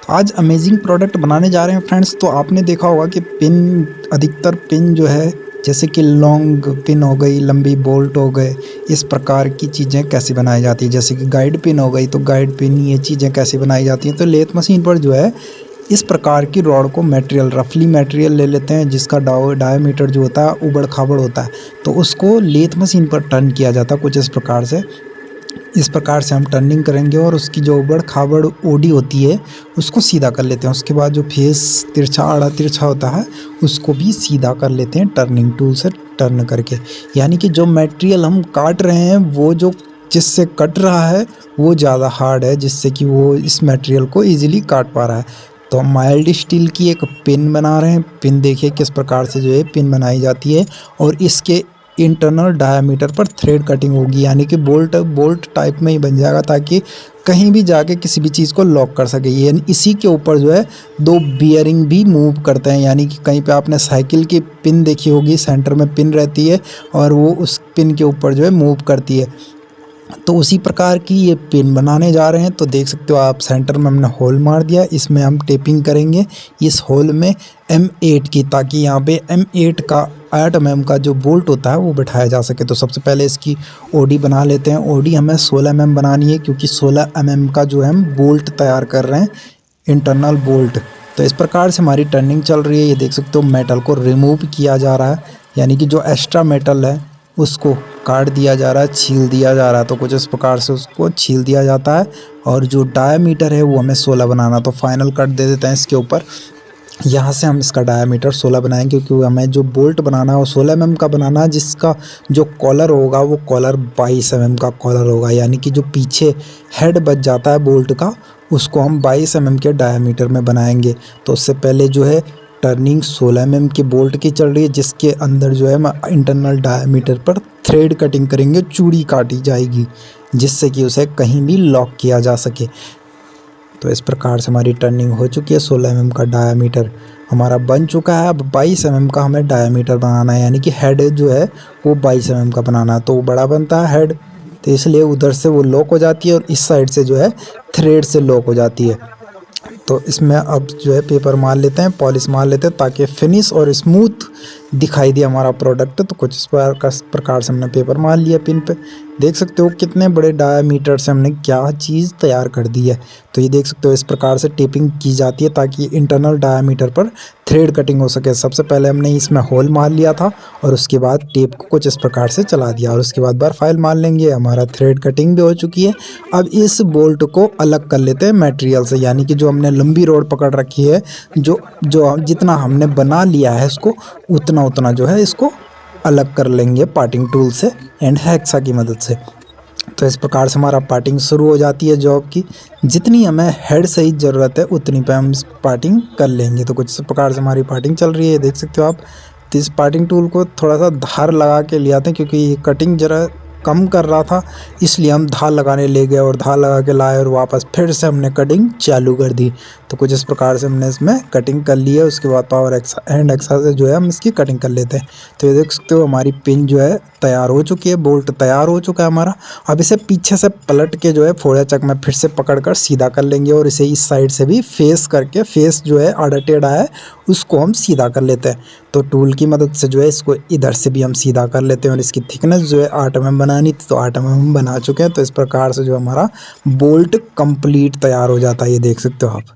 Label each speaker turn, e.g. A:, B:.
A: आज amazing product बनाने जा रहे हैं फ्रेंड्स। तो आपने देखा होगा कि पिन, अधिकतर पिन जो है जैसे कि लॉन्ग पिन हो गई, लंबी बोल्ट हो गए, इस प्रकार की चीज़ें कैसे बनाई जाती है। जैसे कि गाइड पिन हो गई, तो गाइड पिन ये चीज़ें कैसे बनाई जाती हैं। तो लेथ मशीन पर जो है इस प्रकार की रॉड को रफली मटेरियल ले लेते हैं जिसका डायमीटर जो होता है उबड़ खाबड़ होता है, तो उसको लेथ मशीन पर टर्न किया जाता है कुछ इस प्रकार से। इस प्रकार से हम टर्निंग करेंगे और उसकी जो उबड़ खाबड़ ओडी होती है उसको सीधा कर लेते हैं। उसके बाद जो फेस तिरछा आड़ा तिरछा होता है उसको भी सीधा कर लेते हैं टर्निंग टूल से टर्न करके। यानी कि जो मटेरियल हम काट रहे हैं वो जो जिससे कट रहा है वो ज़्यादा हार्ड है, जिससे कि वो इस मटेरियल को ईजिली काट पा रहा है। तो हम माइल्ड स्टील की एक पिन बना रहे हैं। पिन देखिए किस प्रकार से जो है पिन बनाई जाती है और इसके इंटरनल डायामीटर पर थ्रेड कटिंग होगी, यानी कि बोल्ट टाइप में ही बन जाएगा ताकि कहीं भी जाके किसी भी चीज़ को लॉक कर सके। यानी इसी के ऊपर जो है दो बियरिंग भी मूव करते हैं, यानी कि कहीं पे आपने साइकिल की पिन देखी होगी, सेंटर में पिन रहती है और वो उस पिन के ऊपर जो है मूव करती है। तो उसी प्रकार की ये पिन बनाने जा रहे हैं। तो देख सकते हो आप, सेंटर में हमने होल मार दिया, इसमें हम टेपिंग करेंगे इस होल में M8 की, ताकि यहाँ पे M8 का 8 mm का जो बोल्ट होता है वो बैठाया जा सके। तो सबसे पहले इसकी ओडी बना लेते हैं। ओडी हमें 16 mm बनानी है क्योंकि 16 mm का जो है हम बोल्ट तैयार कर रहे हैं, इंटरनल बोल्ट। तो इस प्रकार से हमारी टर्निंग चल रही है। ये देख सकते हो मेटल को रिमूव किया जा रहा है, यानी कि जो एक्स्ट्रा मेटल है उसको काट दिया जा रहा है, छील दिया जा रहा है। तो कुछ इस प्रकार से उसको छील दिया जाता है और जो डायमीटर है वो हमें 16 बनाना। तो फाइनल कट दे देते हैं इसके ऊपर। यहाँ से हम इसका डायमीटर 16 बनाएंगे क्योंकि हमें जो बोल्ट बनाना है वो 16 mm का बनाना है, जिसका जो कॉलर होगा वो कॉलर 22 mm का कॉलर होगा। यानी कि जो पीछे हेड बच जाता है बोल्ट का उसको हम 22 mm के डायमीटर में बनाएंगे। तो उससे पहले जो है टर्निंग 16 mm के बोल्ट की चल रही है, जिसके अंदर जो है हम इंटरनल डायमीटर पर थ्रेड कटिंग करेंगे, चूड़ी काटी जाएगी जिससे कि उसे कहीं भी लॉक किया जा सके। तो इस प्रकार से हमारी टर्निंग हो चुकी है। 16 mm का डायमीटर हमारा बन चुका है। अब 22 mm का हमें डायमीटर बनाना है, यानी कि हेड जो है वो 22 mm का बनाना है। तो वो बड़ा बनता है हेड, तो इसलिए उधर से वो लॉक हो जाती है और इस साइड से जो है थ्रेड से लॉक हो जाती है। तो इसमें अब जो है पेपर मार लेते हैं, पॉलिश मार लेते हैं ताकि फिनिश और स्मूथ दिखाई दे हमारा प्रोडक्ट। तो कुछ इस प्रकार से हमने पेपर मार लिया पिन पे। देख सकते हो कितने बड़े डायमीटर से हमने क्या चीज़ तैयार कर दी है। तो ये देख सकते हो इस प्रकार से टेपिंग की जाती है ताकि इंटरनल डायमीटर पर थ्रेड कटिंग हो सके। सबसे पहले हमने इसमें होल मार लिया था और उसके बाद टेप को कुछ इस प्रकार से चला दिया और उसके बाद बार फाइल मार लेंगे। हमारा थ्रेड कटिंग भी हो चुकी है। अब इस बोल्ट को अलग कर लेते हैं मटेरियल से, यानी कि जो हमने लंबी रोड पकड़ रखी है, जो जितना हमने बना लिया है उसको उतना जो है इसको अलग कर लेंगे पार्टिंग टूल से एंड हैक्सा की मदद से। तो इस प्रकार से हमारा पार्टिंग शुरू हो जाती है जॉब की। जितनी हमें हेड सही ज़रूरत है उतनी पे हम पार्टिंग कर लेंगे। तो कुछ इस प्रकार से हमारी पार्टिंग चल रही है, देख सकते हो आप। तो इस पार्टिंग टूल को थोड़ा सा धार लगा के ले आते हैं क्योंकि ये कटिंग ज़रा कम कर रहा था, इसलिए हम धार लगाने ले गए और धार लगा के लाए और वापस फिर से हमने कटिंग चालू कर दी। तो कुछ इस प्रकार से हमने इसमें कटिंग कर ली है। उसके बाद पावर हैंड एक्सा से जो है हम इसकी कटिंग कर लेते हैं। तो ये देख सकते हो हमारी पिन जो है तैयार हो चुकी है, बोल्ट तैयार हो चुका है हमारा। अब इसे पीछे से पलट के जो है फोड़ा चक में फिर से पकड़ कर सीधा कर लेंगे और इसे इस साइड से भी फेस करके, फेस जो है आड़ा टेढ़ा है उसको हम सीधा कर लेते हैं। तो टूल की मदद से जो है इसको इधर से भी हम सीधा कर लेते हैं और इसकी थिकनेस जो है 8 mm बनानी थी, तो 8 mm हम बना चुके हैं। तो इस प्रकार से जो हमारा बोल्ट कंप्लीट तैयार हो जाता है, ये देख सकते हो आप।